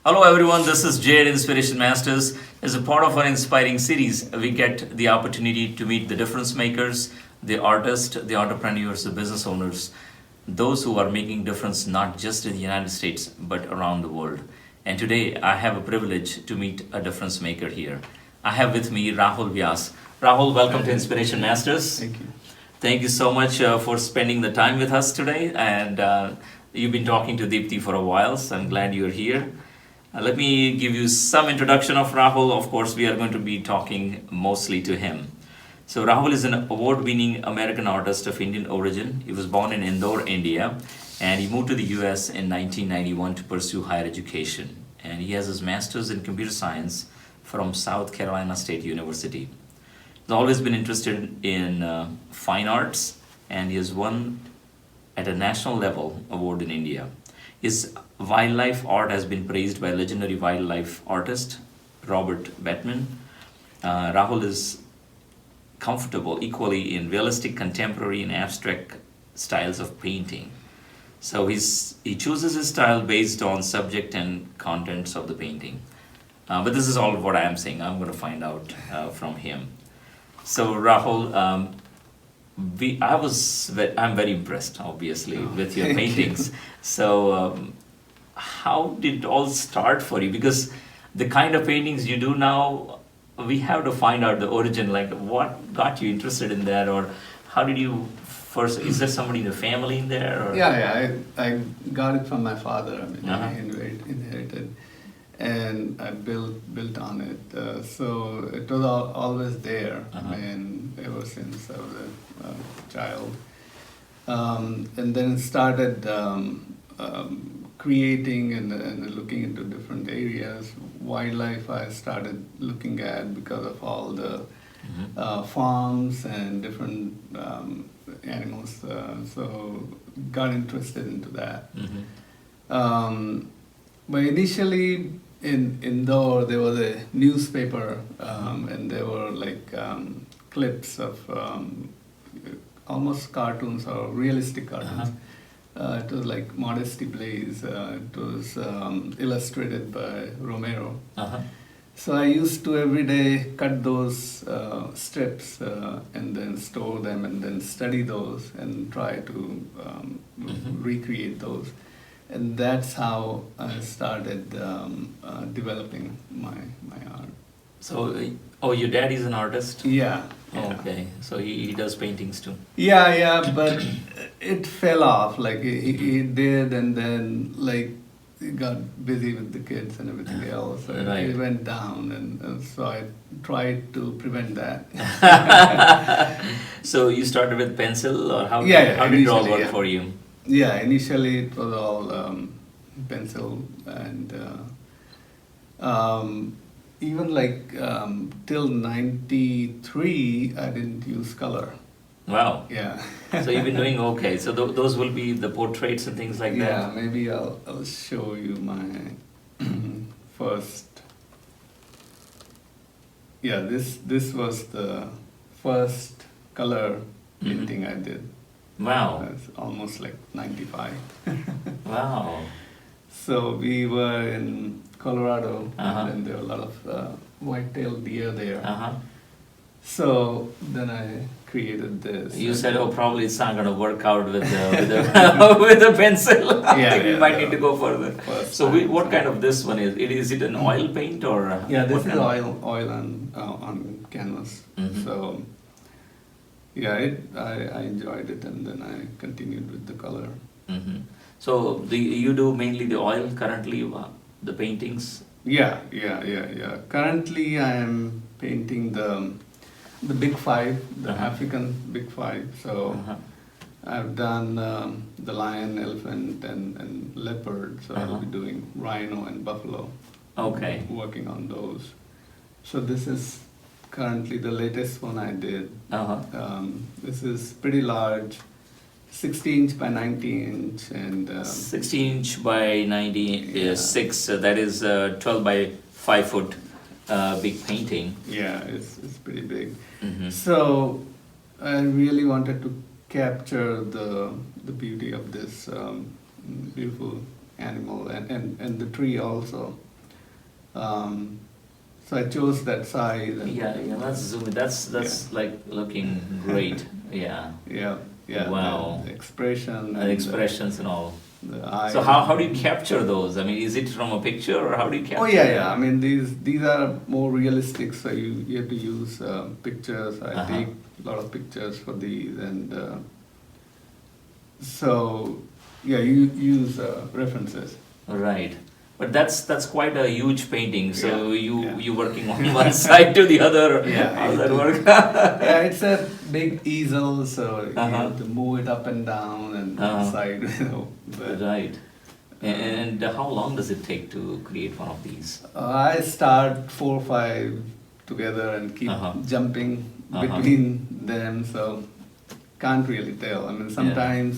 Hello everyone, this is Jay at Inspiration Masters. As a part of our inspiring series, we get the opportunity to meet the difference makers, the artists, the entrepreneurs, the business owners, those who are making difference not just in the United States but around the world. And today I have a privilege to meet a difference maker here. I have with me Rahul Vyas. Rahul, welcome to Inspiration Masters. Thank you. Thank you so much for spending the time with us today. And you've been talking to Deepthi for a while, so I'm glad you're here. Let me give you some introduction of Rahul. Of course, we are going to be talking mostly to him. So, Rahul is an award winning American artist of Indian origin. He was born in Indore, India, and he moved to the US in 1991 to pursue higher education. And he has his master's in computer science from South Carolina State University. He's always been interested in fine arts, and he has won at a national level award in India. His wildlife art has been praised by legendary wildlife artist Robert Batman. Rahul is comfortable equally in realistic, contemporary, and abstract styles of painting. So he chooses his style based on subject and contents of the painting. But this is all what I am saying. I'm going to find out from him. So Rahul, I'm very impressed, obviously, with your Thank you. paintings. So, how did it all start for you? Because the kind of paintings you do now, we have to find out the origin. Like, what got you interested in that, or how did you first? Is there somebody in the family in there? Or? Yeah, I got it from my father. I mean, Uh-huh. I inherited, and I built on it. So it was always there. Uh-huh. I mean, ever since I was a child, and then started creating and looking into different areas. Wildlife I started looking at because of all the farms and different animals. So got interested into that. But initially in Indore there was a newspaper, and there were like clips of almost cartoons or realistic cartoons. It was like Modesty Blaze. It was illustrated by Romero. Uh-huh. So I used to every day cut those strips and then store them and then study those and try to recreate those. And that's how I started developing my art. So, your dad is an artist? Yeah. Yeah. Okay, so he does paintings too. Yeah, but it fell off. Like he did, and then like he got busy with the kids and everything else. And Right. it went down, and so I tried to prevent that. So you started with pencil, or how Yeah, how did it all initially, work yeah. for you? Yeah, initially it was all pencil, and even like till '93, I didn't use color. Wow. Yeah. So you've been doing okay. So those will be the portraits and things like Yeah, that. maybe I'll show you my first. Yeah, this was the first color painting I did. Wow. It's almost like 95. Wow. So we were in Colorado, Uh-huh. and there were a lot of white-tailed deer there. Uh-huh. So then I created this. You said, oh, probably it's not going to work out with the with the pencil. I Yeah, think we yeah, might yeah. need to go further. First So time. what kind of this one is? Is it an oil paint or? Yeah, what this is kind of- oil on canvas. Mhm. So yeah, I enjoyed it, and then I continued with the color. Mhm. So you do mainly the oil currently, the paintings. Yeah. Currently, I am painting the big five, the Uh-huh. African big five. So Uh-huh. I've done the lion, elephant, and leopard. So I'll be doing rhino and buffalo. Okay. Working on those. So this is currently the latest one I did. Uh-huh. This is pretty large, 60-inch by 90-inch, and 16-inch by 90 Yeah. is 6. That is 12 by 5 foot big painting. yeah, it's pretty big. Mhm. So I really wanted to capture the beauty of this beautiful animal and the tree also. Um, so I chose that size. And, Yeah, yeah, let's zoom in. That's like looking great. Yeah. Yeah, yeah. Wow. The expression. And expressions and all. The eyes. So how do you capture those? I mean, is it from a picture or how do you capture Oh yeah, that? yeah. I mean, these are more realistic, so you have to use pictures. I Uh-huh. take a lot of pictures for these, and so yeah, you use references. Right. But that's quite a huge painting. So Yeah. you working on one side to the other. Yeah, How does that it- work? Yeah, it's a big easel, so you Uh-huh. have to move it up and down and Uh-huh. side. But, Right. And how long does it take to create one of these? I start 4 or 5 together and keep Uh-huh. jumping Uh-huh. between them, so can't really tell. I mean, sometimes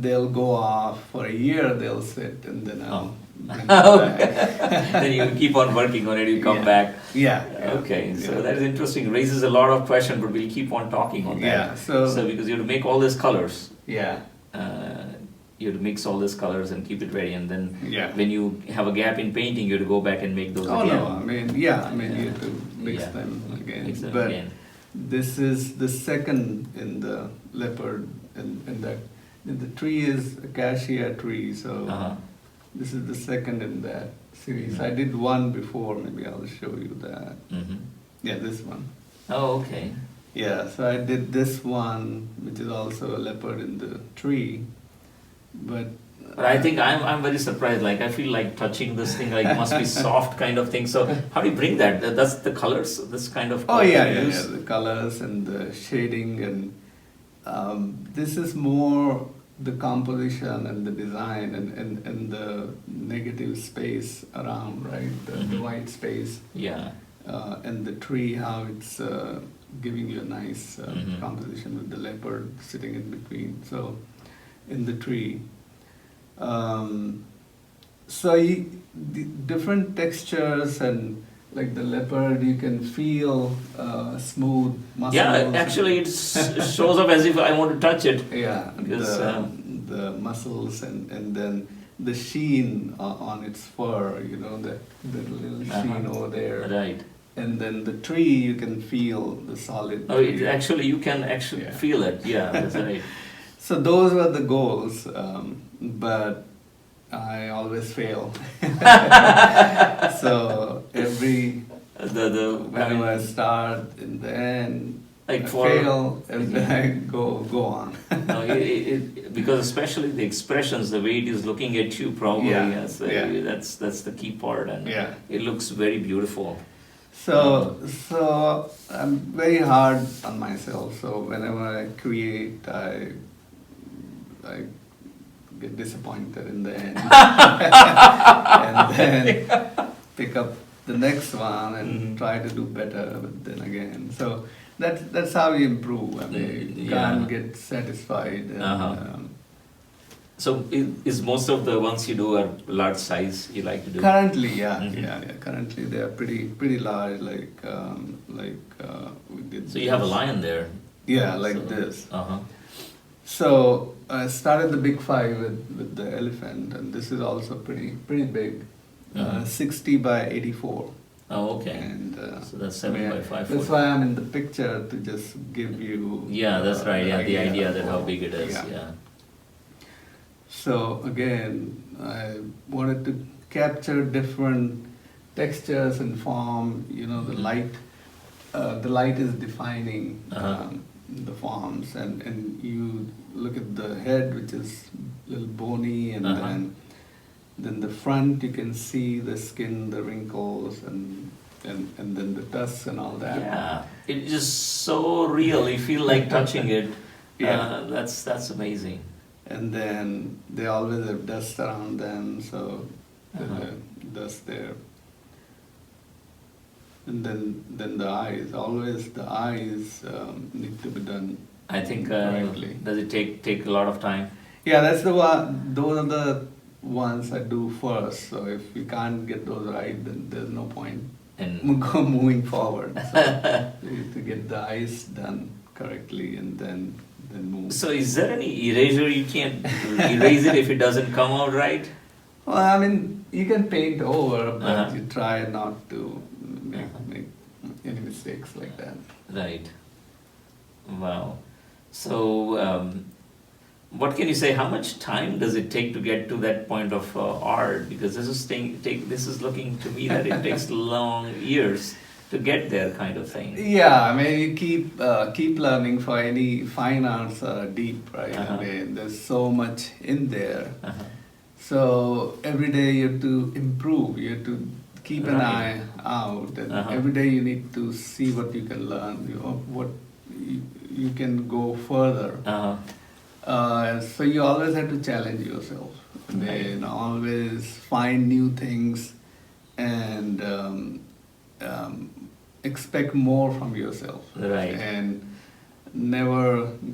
they'll go off for a year, they'll sit, and then I'll bring it back. Then you keep on working on it, you come Yeah. back. Yeah. yeah, Okay, so yeah. that is interesting. Raises a lot of question, but we'll keep on talking on that. Yeah, so because you have to make all these colors, yeah, you have to mix all these colors and keep it ready, and then yeah. when you have a gap in painting, you have to go back and make those Oh again. no, I mean, yeah, I mean, you have to mix Yeah. them again. Mix them but again. this is the second in the leopard, and the tree is acacia tree, so Uh-huh. this is the second in that series. I did one before, maybe I'll show you that. Mm-hmm. Yeah, this one. Oh, okay. Yeah, so I did this one, which is also a leopard in the tree, but. But I think I'm very surprised. Like I feel like touching this thing, like it must be soft kind of thing. So how do you bring that? That's the colors, this kind of. Oh colors yeah, you yeah, use? yeah, the colors and the shading, and this is more the composition and the design and the negative space around, right? The Mhm. white space Yeah. and the tree, how it's giving you a nice Mhm. composition with the leopard sitting in between. So in the tree. So the different textures, and like the leopard, you can feel smooth muscles. Yeah, actually, it shows up as if I want to touch it. Yeah, Because, the muscles and then the sheen on its fur, you know, the little sheen over there. Right. And then the tree, you can feel the solid. Oh, it tree. actually, you can actually Yeah. feel it. Yeah, that's right. So those were the goals, but I always fail. So whenever I start in the end, Like I for- fail, and then I go on. No, because especially the expressions, the way it is looking at you, probably Yeah, yes, yeah. that's the key part, and Yeah. it looks very beautiful. So I'm very hard on myself. So whenever I create, I get disappointed in the end, and then pick up the next one and Mhm. try to do better. But then again, so that's how you improve. I mean, you can't Yeah. get satisfied. And, Uh-huh. So is most of the ones you do are large size you like to do? Currently, yeah, Mhm. yeah. Currently, they are pretty large. We did. So you have a this. lion there. Yeah, like So- this. Uh-huh. So I started the big 5 with the elephant, and this is also pretty big, Mhm. 60 by 84. Oh, okay. And So that's 7 by 5 That's foot. why I'm in the picture, to just give you. Yeah, that's right. Yeah, the idea that how of- big it is. Yeah. So again, I wanted to capture different textures and form. You know, the Mhm. light. The light is defining Uh-huh. the forms, and you look at the head, which is a little bony, and Uh-huh. then the front, you can see the skin, the wrinkles, and then the tusks and all that. Yeah, it's just so real. You feel like touching it. Yeah. That's amazing. And then they always have dust around them, so there's Uh-huh. dust there. And then the eyes, always the eyes need to be done. I think Correctly. does it take a lot of time? Yeah, that's the one. Those are the ones I do first. So if we can't get those right, then there's no point And moving forward. So you have to get the eyes done correctly, and then move. so is there any erasure you can't erase it if it doesn't come out right? Well, I mean, you can paint over, but Uh-huh. you try not to make, Uh-huh. make any mistakes like that. Right. Wow. So, what can you say? How much time does it take to get to that point of art? Because this is looking to me that it takes long years to get there, kind of thing. Yeah, I mean, you keep learning. For any fine arts deep, right? Uh-huh. I mean, there's so much in there. Uh-huh. So every day you have to improve. You have to keep an Right. eye out, and Uh-huh. every day you need to see what you can learn. What you can go further. Uh-huh. So you always have to challenge yourself. Right. Then always find new things and expect more from yourself. Right. And never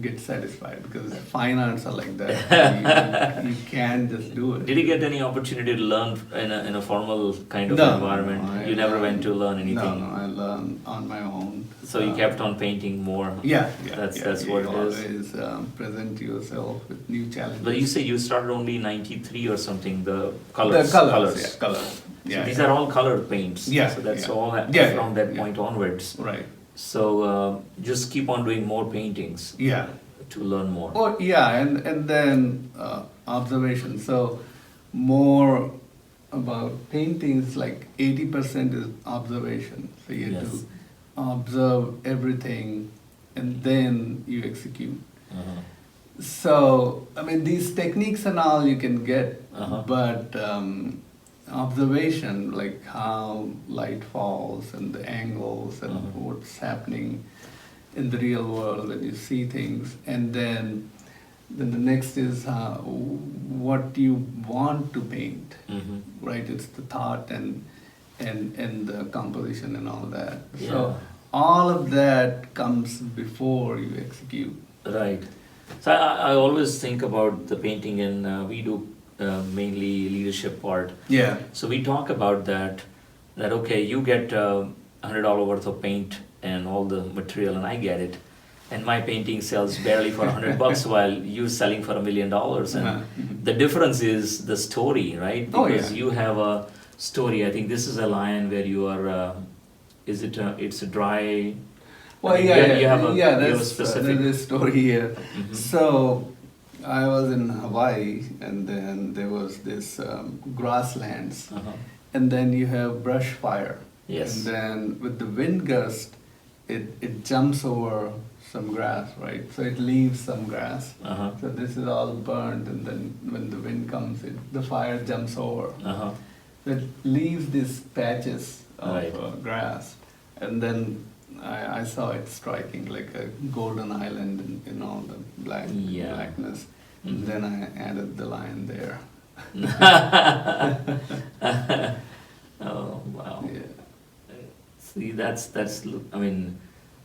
get satisfied, because fine arts are like that. You can't just do it. Did you get any opportunity to learn in a formal kind of No, environment? no, You never went to learn anything. No, I learned on my own. So you kept on painting more. Yeah, That's you what it is. always present yourself with new challenges. But you say you started only in '93 or something. The colors. The colors. Yeah, colors. So these are all colored paints. Yeah, So that's yeah. all Yeah, from yeah, that point onwards. Right. So just keep on doing more paintings Yeah. to learn more. Oh, yeah, and then observation. So more about paintings, like 80% is observation. So you have Yes. to observe everything and then you execute. Uh-huh. So, I mean, these techniques and all you can get, Uh-huh. but observation, like how light falls and the angles and Uh-huh. what's happening in the real world when you see things, and then the next is what you want to paint, Mhm. right? It's the thought and the composition and all that. Yeah. So all of that comes before you execute. Right. So I always think about the painting, and we do mainly leadership part. Yeah. So we talk about that okay, you get $100 worth of paint and all the material, and I get it, and my painting sells barely for $100 while you selling for $1 million. And Uh-huh. the difference is the story, right? Oh, Because yeah. you have a story. I think this is a lion where you are. Is it? It's a dry. Well, I mean, yeah, you have a there's specific. there's a story here. Mhm. So I was in Hawaii, and then there was this grasslands, Uh-huh. and then you have brush fire. Yes. And then with the wind gust, it jumps over some grass, right? So it leaves some grass. Uh-huh. So this is all burned, and then when the wind comes, the fire jumps over. Uh-huh. So it leaves these patches of Right. grass, and then I saw it striking like a golden island in all the Yeah. blackness. Mhm. And then I added the lion there. Oh wow! Yeah. See, that's. I mean,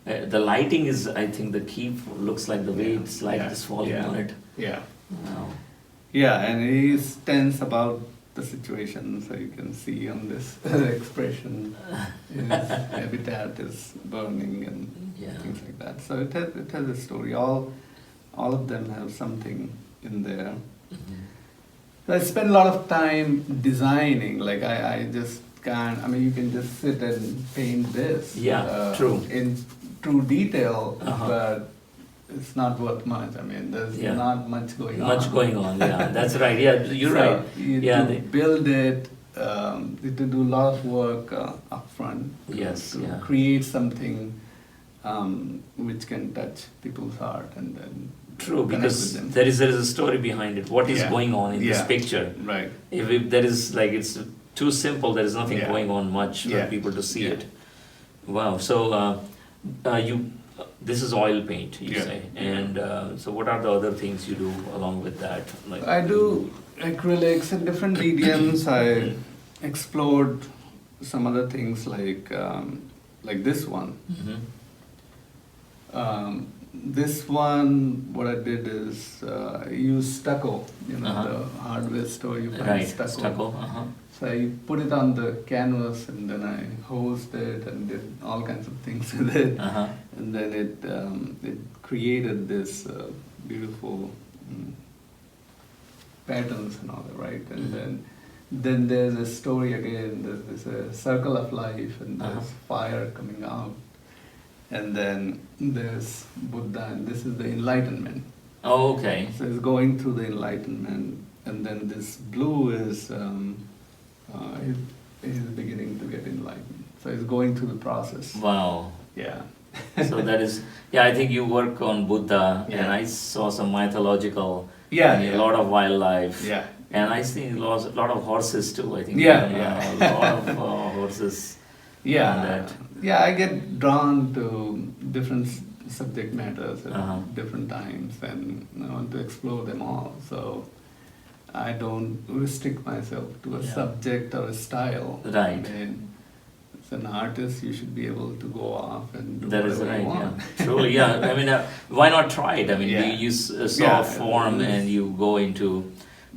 the lighting is. I think the key. Looks like the way Yeah. it's light Yeah. is falling Yeah. on it. Yeah. Wow. Yeah, and he's tense about the situation, so you can see on this expression, his habitat is burning and Yeah. things like that. So it has a story. All of them have something in there. Mhm. So I spend a lot of time designing. Like I just can't. I mean, you can just sit and paint this. Yeah, true. In true detail, Uh-huh. but it's not worth much. I mean, there's Yeah. not much going on. Much going on. Yeah, that's right. Yeah, you're So right. You Yeah. to build it, you to do a lot of work upfront. Yes, To yeah. create something which can touch people's heart and then True, connect because with them. there is a story behind it. What is Yeah. going on in this Yeah. picture? Right. If there is like it's too simple, there is nothing Yeah. going on much for Yeah. people to see Yeah. it. Wow. So this is oil paint, you Yeah. say, and so what are the other things you do along with that? Like I do acrylics and different mediums. I explored some other things like this one. Mhm. This one, what I did is I used stucco, Uh-huh. the hardware store you find Right, stucco. stucco. Uh-huh. So I put it on the canvas and then I hosed it and did all kinds of things with it. Uh-huh. And then it created this beautiful patterns and all that, right? And Mhm. then then there's a story again. There's a circle of life, and there's Uh-huh. fire coming out, and then there's Buddha, and this is the enlightenment. Oh, okay. So it's going through the enlightenment, and then this blue is is beginning to get enlightened. So it's going through the process. Wow. Yeah. So that is, yeah, I think you work on Buddha, and Yeah. I saw some mythological, Yeah, and yeah. a lot of wildlife. Yeah. And I see a lot of horses too, I think. Yeah, A yeah. lot of horses. Yeah, on that. yeah. I get drawn to different subject matters at Uh-huh. different times, and I want to explore them all. So I don't restrict myself to a Yeah. subject or a style. Right. I mean, as an artist, you should be able to go off and do That is whatever you right, want. yeah. Truly, yeah. I mean, why not try it? I mean, Yeah. you saw Yeah, a form it is. and you go into,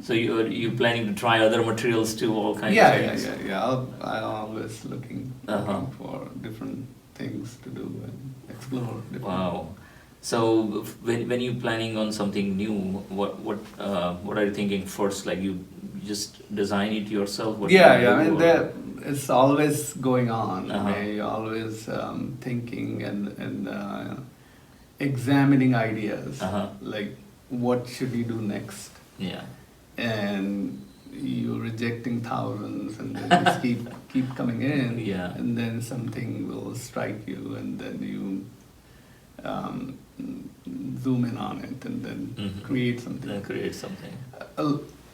so you planning to try other materials too, all kinds Yeah, of yeah, things. yeah. I'm always looking Uh-huh. for different things to do and explore. Different. Wow. So when you planning on something new, what are you thinking first? Like you just design it yourself? What Yeah, you yeah. I do, mean, or- there, it's always going on. Uh-huh. I mean, you're always thinking and examining ideas. Uh-huh. Like, what should you do next? Yeah. And you're rejecting thousands, and then just keep coming in. Yeah. And then something will strike you, and then you zoom in on it, and then Mhm. create something. Then create something. A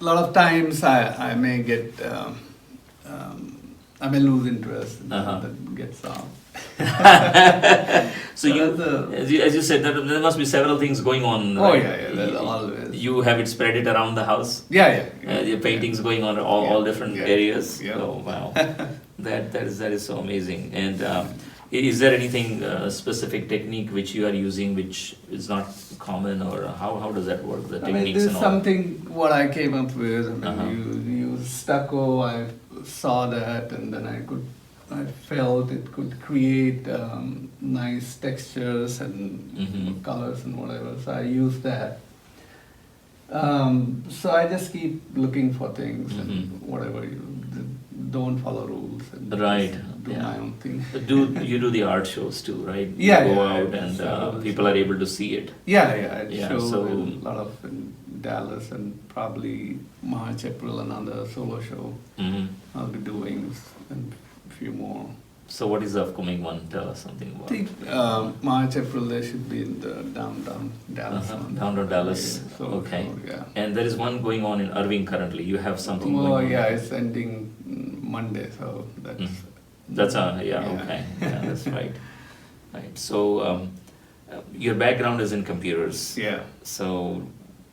lot of times I may get I may lose interest, and Uh-huh. that gets off. So as you said, there must be several things going on. Oh, right? yeah, there's always. You have it spread it around the house. Yeah, yeah. Your paintings going on all Yeah, different yeah, areas. yeah. Oh wow, that is so amazing. And is there anything specific technique which you are using which is not common, or how does that work? The I mean, techniques this and is all. something what I came up with. I mean, Uh-huh. you use stucco. I saw that, and then I felt it could create nice textures and Mhm. colors and whatever. So I used that. So I just keep looking for things Mhm. and whatever don't follow rules and Right, just do yeah. my own thing. You do the art shows too, right? Yeah, You go yeah, out I and sell people are able to see it. Yeah, I Yeah, show so- a lot of in Dallas, and probably March, April, another solo show Mhm. I'll be doing, and a few more. So what is the upcoming one? Tell us something I about. think March, April, they should be in the downtown Dallas. Uh-huh, one. downtown Dallas. Yeah, solo Okay. show, yeah. And there is one going on in Irving currently. You have something Oh, going on. yeah, it's ending Monday, so that's. Mhm. That's okay. Yeah, that's right. Right. So your background is in computers. Yeah. So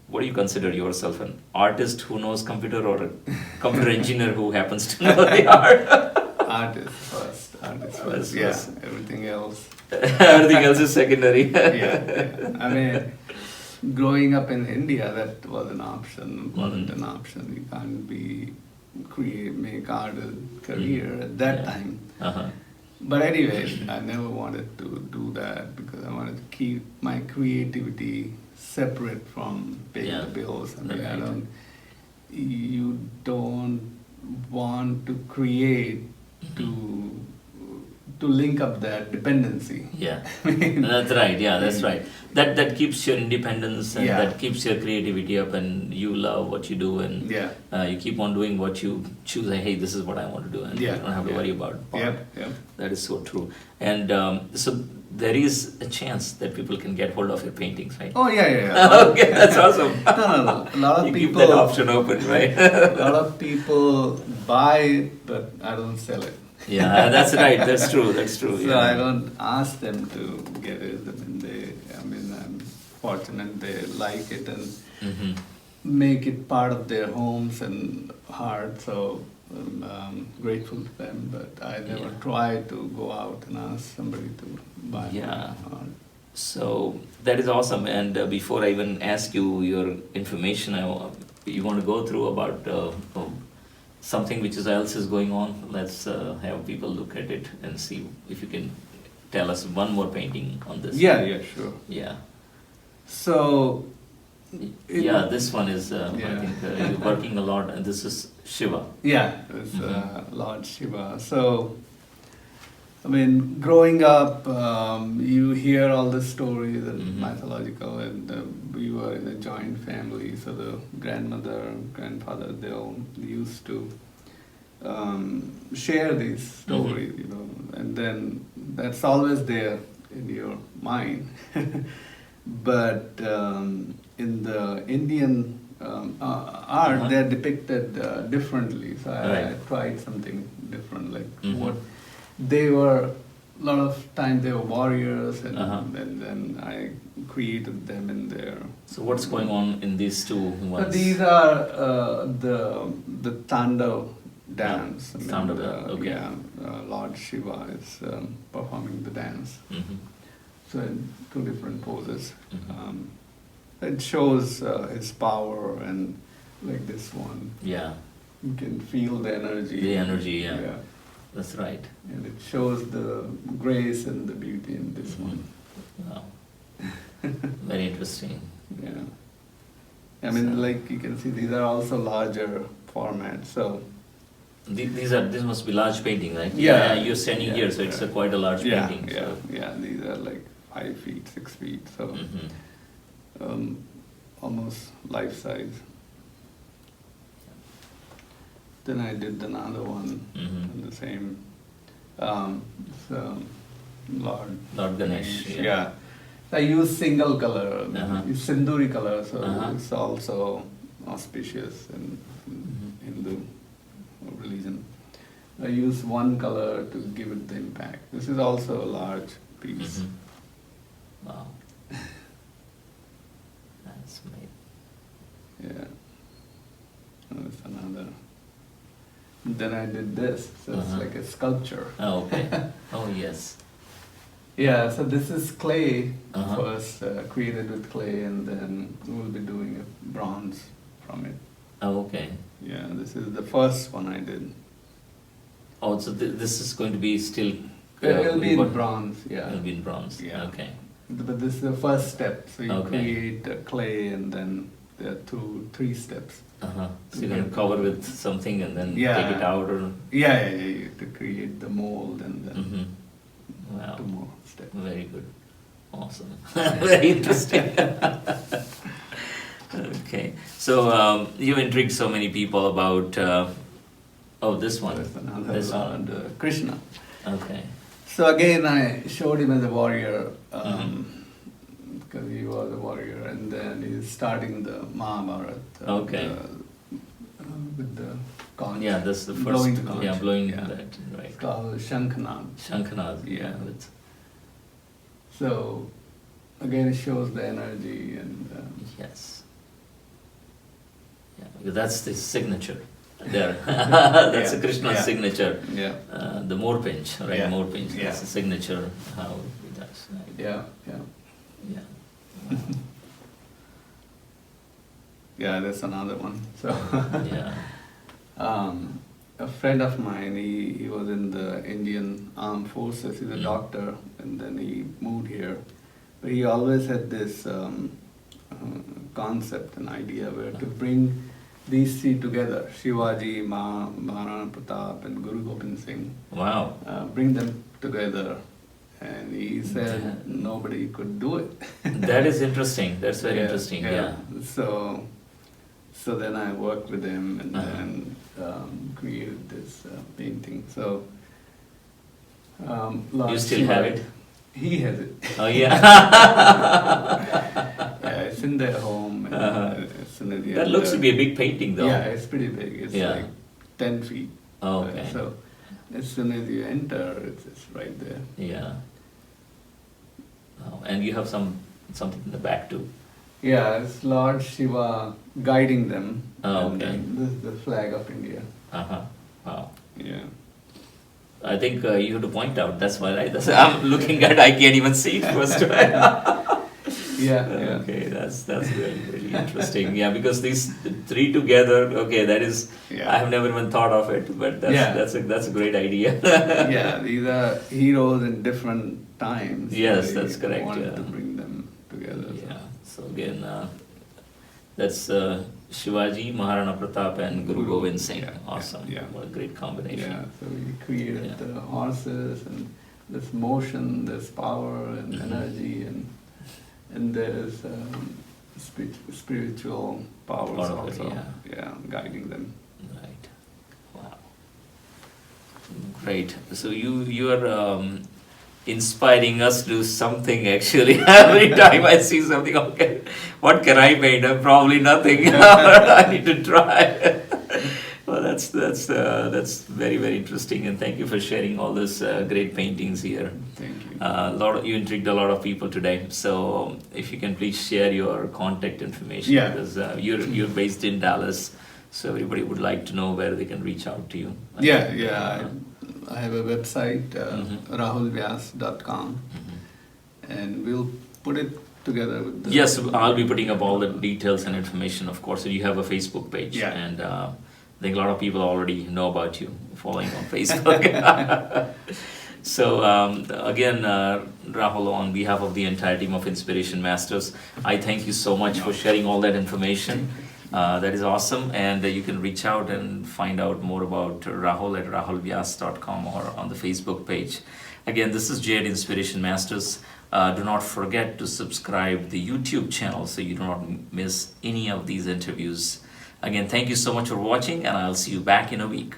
what do you consider yourself, an artist who knows computer, or a computer engineer who happens to know the art? Artist first. First, Yeah, first. everything else. Everything else is secondary. Yeah. I mean, growing up in India, that was an option. Wasn't Mhm. an option. You can't make art a career at that Yeah. time. Uh-huh. But anyway, I never wanted to do that because I wanted to keep my creativity separate from paying Yeah. the bills. I mean, Right. you don't want to create to link up that dependency. Yeah, that's right. Yeah, that's right. That keeps your independence, and Yeah. that keeps your creativity up, and you love what you do, and Yeah. you keep on doing what you choose. Like, hey, this is what I want to do, and Yeah, you don't have to yeah. worry about part. Yeah. That is so true. And so there is a chance that people can get hold of your paintings, right? Oh yeah. Okay, that's awesome. No. A lot of You keep people. that option open, right? A lot of people buy it, but I don't sell it. Yeah, that's right. That's true. That's true. So yeah. I don't ask them to get it. I mean, I'm fortunate they like it and Mhm. make it part of their homes and heart. So I'm grateful to them. But I never Yeah. try to go out and ask somebody to buy Yeah. my art. So that is awesome. And before I even ask you your information, you want to go through about something which else is going on. Let's have people look at it and see if you can tell us one more painting on this. Yeah, sure. Yeah. So Yeah, this one is, I Yeah. think you're working a lot, and this is Shiva. Yeah, it's Mhm. Lord Shiva. So, I mean, growing up, you hear all the stories and Mhm. mythological, and we were in a joint family, so the grandmother and grandfather, they all used to share these stories, you know, and then that's always there in your mind. But in the Indian art, Uh-huh. they're depicted differently. So I Right. tried something different, like Mhm. what they were. A lot of time they were warriors, Uh-huh. and then I created them in there. So what's going on in these two So ones? these are the Tandav dance. I mean, Tandav dance, okay. Yeah, Lord Shiva is performing the dance. Mhm. So in two different poses. Mhm. It shows his power, and like this one, Yeah, you can feel the energy. the energy, yeah. That's right. And it shows the grace and the beauty in this Mhm. one. Wow. Very interesting. Yeah. I mean, So- like you can see, these are also larger formats. So This must be large painting, right? Yeah. You're standing Yeah, here, so it's a yeah. quite a large yeah, painting. yeah, So. yeah. These are like 5 feet, 6 feet. So Mhm. almost life size. Then I did another one, Mhm. the same. So Lord Lord Ganesh, yeah. Yeah. I use single color, Uh-huh. it's Sinduri color, so Uh-huh. it's also auspicious in Mhm. Hindu religion. I use one color to give it the impact. This is also a large piece. Mhm. Wow. That's made. Yeah. That's another. Then I did this, so it's Uh-huh. like a sculpture. Oh, okay. Oh, yes. Yeah, so this is clay Uh-huh. first, created with clay, and then we'll be doing a bronze from it. Oh, okay. Yeah, this is the first one I did. Oh, so this is going to be still. It'll be in what- bronze, yeah. It'll be in bronze. Yeah. Okay. But this is the first step. So you Okay. create clay, and then there are 3 steps. Uh-huh. So you're going to cover with something and then Yeah. take it out, or. Yeah, to create the mold, and then Mhm. Wow. 2 more steps. Very good. Awesome. Very interesting. Okay. So you intrigued so many people about. Oh, this one. There's another This one. Lord Krishna. Okay. So again, I showed him as a warrior, Mhm. because he was a warrior, and then he's starting the Mahabharata. Okay. With the conch. Yeah, that's the first. Blowing the conch. Yeah, blowing Yeah. that. Right. It's called Shankhanath. Shankhanath. Yeah. With, So again, it shows the energy, and yes. Yeah, because that's the signature. There. That's Yeah, a Krishna's yeah. signature. yeah, The more pinch, right? Yeah, More pinch. yeah. That's the signature. How he does. Right? yeah, yeah. Yeah. Wow. Yeah, that's another one. So Yeah. a friend of mine, he was in the Indian Armed Forces. He's a Mm. doctor, and then he moved here. But he always had this concept, an idea, where to bring these 3 together: Shivaji, Maharana Pratap, and Guru Gobind Singh. Wow. Bring them together. And he said Yeah. nobody could do it. That is interesting. That's very Yeah, interesting. Yeah. So then I worked with him, and Uh-huh. then created this painting. So Lord You still Shiva- have it? He has it. Oh yeah. Yeah, it's in their home. And, Uh-huh. it's in the, That looks to be a big painting, though. Yeah, it's pretty big. It's Yeah. like 10 feet. Oh, okay. So as soon as you enter, it's right there. Yeah. Oh, and you have something in the back too. Yeah, it's Lord Shiva guiding them. Oh, and okay. then this is the flag of India. Uh huh. Wow. Yeah. I think you have to point out. That's why, right? That's, I'm looking at. I can't even see it first. Yeah. Okay, that's really really interesting. Yeah, because these 3 together. Okay, that is. Yeah. I have never even thought of it, but Yeah. that's a great idea. Yeah, these are heroes in different times. Yes, They that's correct, wanted yeah. to bring them together. Yeah. So again, That's Shivaji, Maharana Pratap, and Guru Gobind Singh. Yeah, Awesome. yeah. What a great combination. Yeah, so we created Yeah. the horses, and there's motion, there's power and Mhm. energy, and there's spiritual powers Part of it, also, yeah. guiding them. Right. Wow. Great. So you are inspiring us to do something actually. Every time I see something, okay, what can I paint? Probably nothing. I need to try. Well, that's very very interesting, and thank you for sharing all these great paintings here. Thank you. You intrigued a lot of people today. So if you can please share your contact information, Yeah. because you're based in Dallas, so everybody would like to know where they can reach out to you. Yeah. I have a website, Mhm. rahulvyas.com, Mhm. and we'll put it together with the... Yes, I'll be putting up all the details and information, of course. And you have a Facebook page, Yeah. and I think a lot of people already know about you, following on Facebook. So again, Rahul, on behalf of the entire team of Inspiration Masters, I thank you so much for sharing all that information. That is awesome, and you can reach out and find out more about Rahul at rahulvyas.com or on the Facebook page. Again, this is Jay at Inspiration Masters. Do not forget to subscribe the YouTube channel so you do not miss any of these interviews. Again, thank you so much for watching, and I'll see you back in a week.